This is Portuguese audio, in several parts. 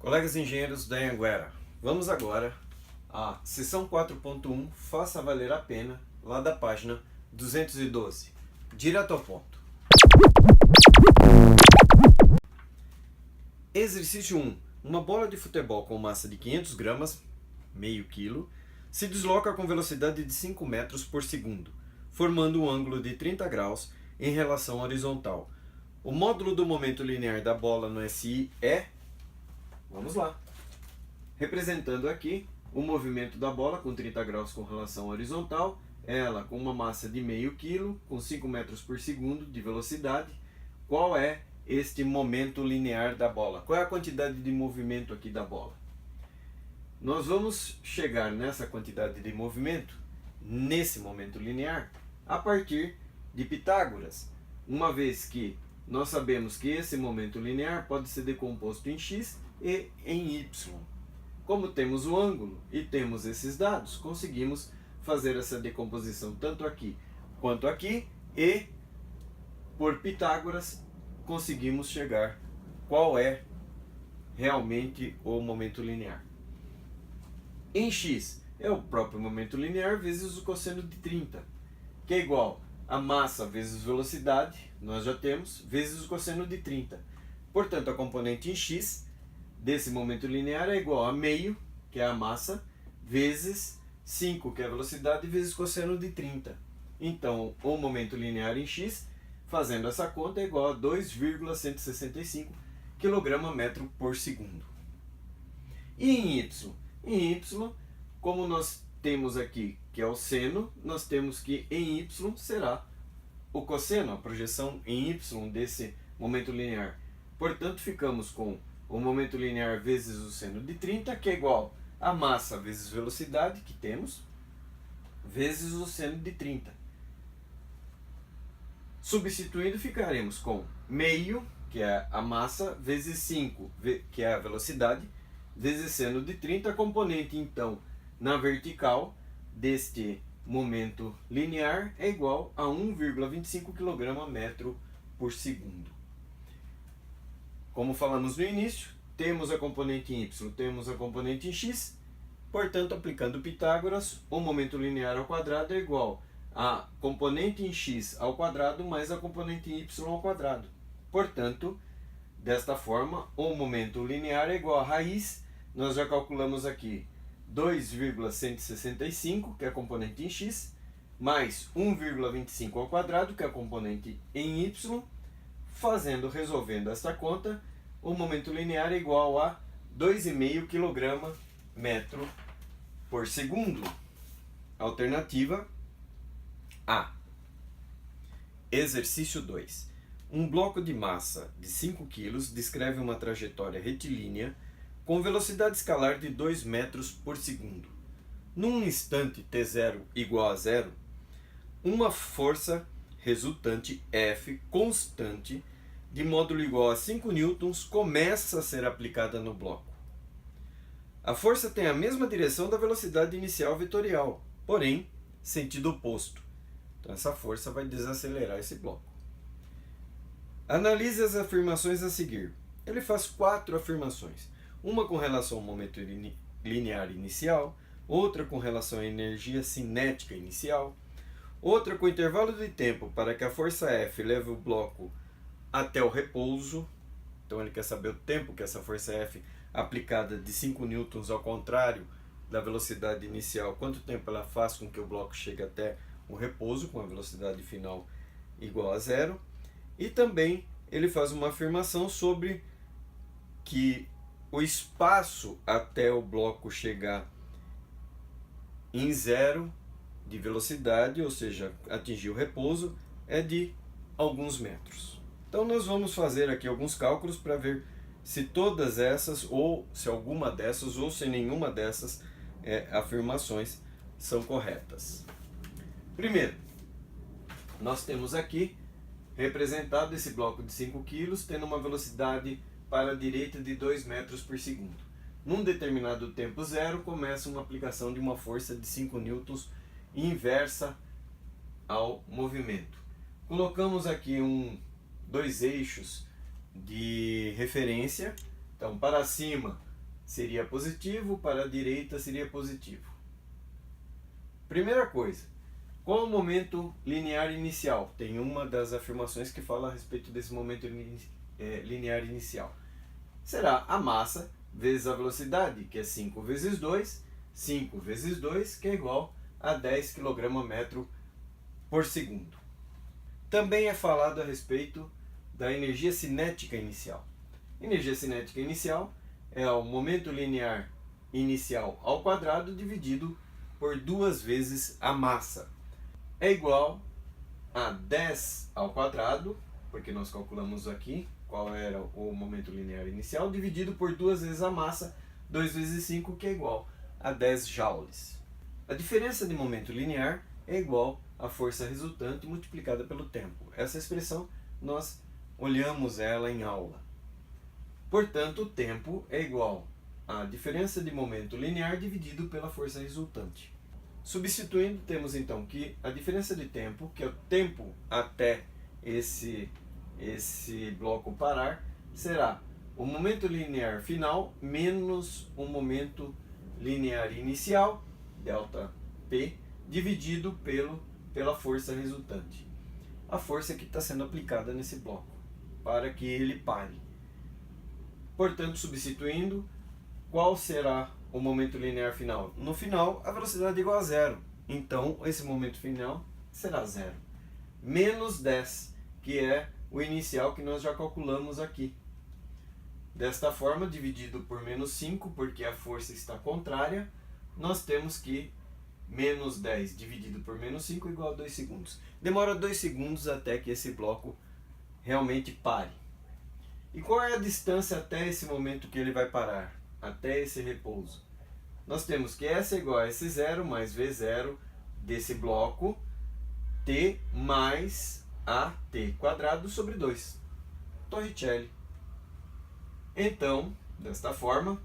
Colegas engenheiros da Anhanguera, vamos agora à seção 4.1, faça valer a pena, lá da página 212, direto ao ponto. Exercício 1. Uma bola de futebol com massa de 500 gramas, meio quilo, se desloca com velocidade de 5 metros por segundo, formando um ângulo de 30 graus em relação horizontal. O módulo do momento linear da bola no SI é... Vamos lá. Representando aqui o movimento da bola com 30 graus com relação horizontal, ela com uma massa de meio quilo, com 5 metros por segundo de velocidade. Qual é este momento linear da bola? Qual é a quantidade de movimento aqui da bola? Nós vamos chegar nessa quantidade de movimento, nesse momento linear, a partir de Pitágoras, uma vez que nós sabemos que esse momento linear pode ser decomposto em x e em y. Como temos o ângulo e temos esses dados, conseguimos fazer essa decomposição tanto aqui quanto aqui e, por Pitágoras, conseguimos chegar qual é realmente o momento linear. Em x é o próprio momento linear vezes o cosseno de 30, que é igual a massa vezes velocidade, nós já temos, vezes o cosseno de 30. Portanto, a componente em x desse momento linear é igual a meio, que é a massa, vezes 5, que é a velocidade, vezes cosseno de 30. Então, o momento linear em x, fazendo essa conta, é igual a 2,165 kg/m por segundo. E em y? Em y, como nós temos aqui, que é o seno, nós temos que em y será o cosseno, a projeção em y desse momento linear. Portanto, ficamos com o momento linear vezes o seno de 30, que é igual a massa vezes velocidade, que temos, vezes o seno de 30. Substituindo, ficaremos com meio, que é a massa, vezes 5, que é a velocidade, vezes seno de 30, componente, então, na vertical deste momento linear é igual a 1,25 kg/m por segundo. Como falamos no início, temos a componente em y, temos a componente em x, portanto, aplicando Pitágoras, o momento linear ao quadrado é igual a componente em x ao quadrado mais a componente em y ao quadrado. Portanto, desta forma, o momento linear é igual a raiz, nós já calculamos aqui 2,165, que é a componente em x, mais 1,25 ao quadrado, que é a componente em y, resolvendo esta conta, o momento linear é igual a 2,5 kg/m por segundo. Alternativa A. Exercício 2. Um bloco de massa de 5 kg descreve uma trajetória retilínea com velocidade escalar de 2 metros por segundo. Num instante t0 igual a 0, uma força resultante F constante de módulo igual a 5 newtons começa a ser aplicada no bloco. A força tem a mesma direção da velocidade inicial vetorial, porém, sentido oposto. Então, essa força vai desacelerar esse bloco. Analise as afirmações a seguir. Ele faz 4 afirmações. Uma com relação ao momento linear inicial, outra com relação à energia cinética inicial, outra com intervalo de tempo para que a força F leve o bloco até o repouso. Então ele quer saber o tempo que essa força F aplicada de 5 newtons ao contrário da velocidade inicial, quanto tempo ela faz com que o bloco chegue até o repouso com a velocidade final igual a 0. E também ele faz uma afirmação sobre que o espaço até o bloco chegar em 0 de velocidade, ou seja, atingir o repouso, é de alguns metros. Então nós vamos fazer aqui alguns cálculos para ver se todas essas, ou se alguma dessas, ou se nenhuma dessas afirmações são corretas. Primeiro, nós temos aqui representado esse bloco de 5 kg tendo uma velocidade para a direita de 2 metros por segundo. Num determinado tempo zero, começa uma aplicação de uma força de 5 newtons inversa ao movimento. Colocamos aqui dois eixos de referência. Então, para cima, seria positivo, para a direita seria positivo. Primeira coisa, qual o momento linear inicial? Tem uma das afirmações que fala a respeito desse momento linear inicial. Será a massa vezes a velocidade, que é 5 vezes 2, 5 vezes 2, que é igual a 10 kg/m por segundo. Também é falado a respeito da energia cinética inicial. Energia cinética inicial é o momento linear inicial ao quadrado dividido por 2 vezes a massa. É igual a 10 ao quadrado, porque nós calculamos aqui qual era o momento linear inicial, dividido por 2 vezes a massa, 2 vezes 5, que é igual a 10 joules. A diferença de momento linear é igual à força resultante multiplicada pelo tempo. Essa expressão nós olhamos ela em aula. Portanto, o tempo é igual à diferença de momento linear dividido pela força resultante. Substituindo, temos então que a diferença de tempo, que é o tempo até esse bloco parar, será o momento linear final menos o momento linear inicial, ΔP, dividido pela força resultante. A força que está sendo aplicada nesse bloco, para que ele pare. Portanto, substituindo, qual será o momento linear final? No final, a velocidade é igual a zero. Então, esse momento final será zero. Menos 10, que é o inicial que nós já calculamos aqui. Desta forma, dividido por menos 5, porque a força está contrária, nós temos que menos 10 dividido por menos 5 é igual a 2 segundos. Demora 2 segundos até que esse bloco realmente pare. E qual é a distância até esse momento que ele vai parar? Até esse repouso? Nós temos que S é igual a S0 mais V0 desse bloco, T mais AT quadrado sobre 2. Torricelli. Então, desta forma,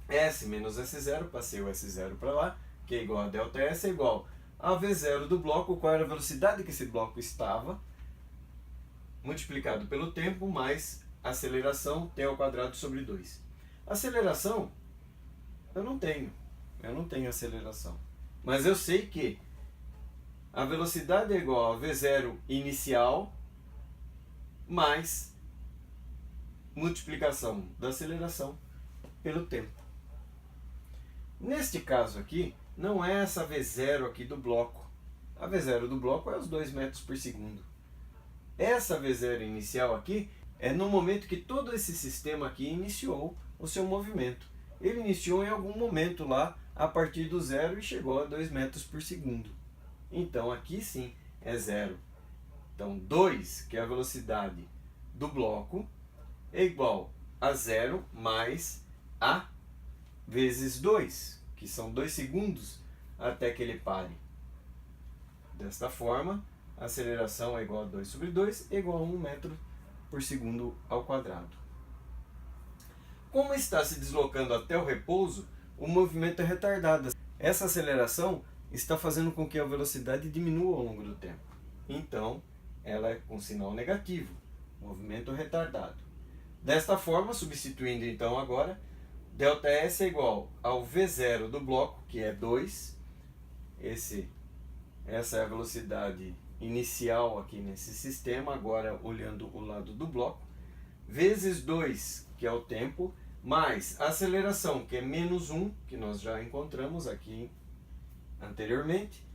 S menos S0, passei o S0 para lá, que é igual a ΔS, é igual a V0 do bloco, qual era a velocidade que esse bloco estava, multiplicado pelo tempo, mais aceleração, T ao quadrado sobre 2. Aceleração, eu não tenho aceleração. Mas eu sei que a velocidade é igual a V0 inicial mais multiplicação da aceleração pelo tempo. Neste caso aqui, não é essa V0 aqui do bloco. A V0 do bloco é os 2 metros por segundo. Essa V0 inicial aqui é no momento que todo esse sistema aqui iniciou o seu movimento. Ele iniciou em algum momento lá, a partir do zero, e chegou a 2 metros por segundo. Então aqui sim é zero. Então 2, que é a velocidade do bloco, é igual a zero mais A vezes 2, que são 2 segundos até que ele pare. Desta forma, a aceleração é igual a 2 sobre 2, é igual a 1 metro por segundo ao quadrado. Como está se deslocando até o repouso, o movimento é retardado. Essa aceleração está fazendo com que a velocidade diminua ao longo do tempo. Então, ela é com sinal negativo, movimento retardado. Desta forma, substituindo então agora, ΔS é igual ao V0 do bloco, que é 2. Essa é a velocidade inicial aqui nesse sistema, agora olhando o lado do bloco, vezes 2, que é o tempo, mais a aceleração, que é menos 1, que nós já encontramos aqui anteriormente,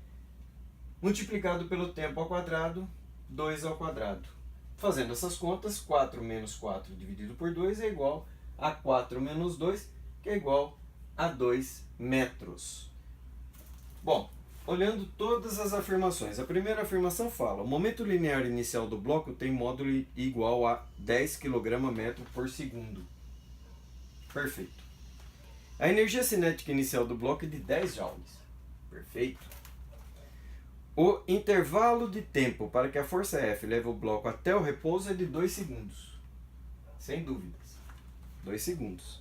multiplicado pelo tempo ao quadrado, 2 ao quadrado. Fazendo essas contas, 4 menos 4 dividido por 2 é igual a 4 menos 2, que é igual a 2 metros. Bom, olhando todas as afirmações, a primeira afirmação fala: o momento linear inicial do bloco tem módulo igual a 10 kg/m por segundo. Perfeito. A energia cinética inicial do bloco é de 10 joules. Perfeito. O intervalo de tempo para que a força F leve o bloco até o repouso é de 2 segundos. Sem dúvidas. 2 segundos.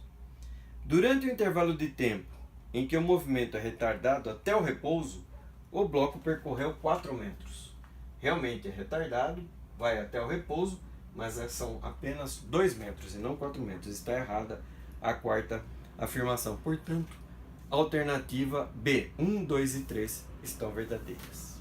Durante o intervalo de tempo em que o movimento é retardado até o repouso, o bloco percorreu 4 metros. Realmente é retardado, vai até o repouso, mas são apenas 2 metros e não 4 metros. Está errada a quarta afirmação. Portanto, alternativa B, 1, 2 e 3 estão verdadeiras.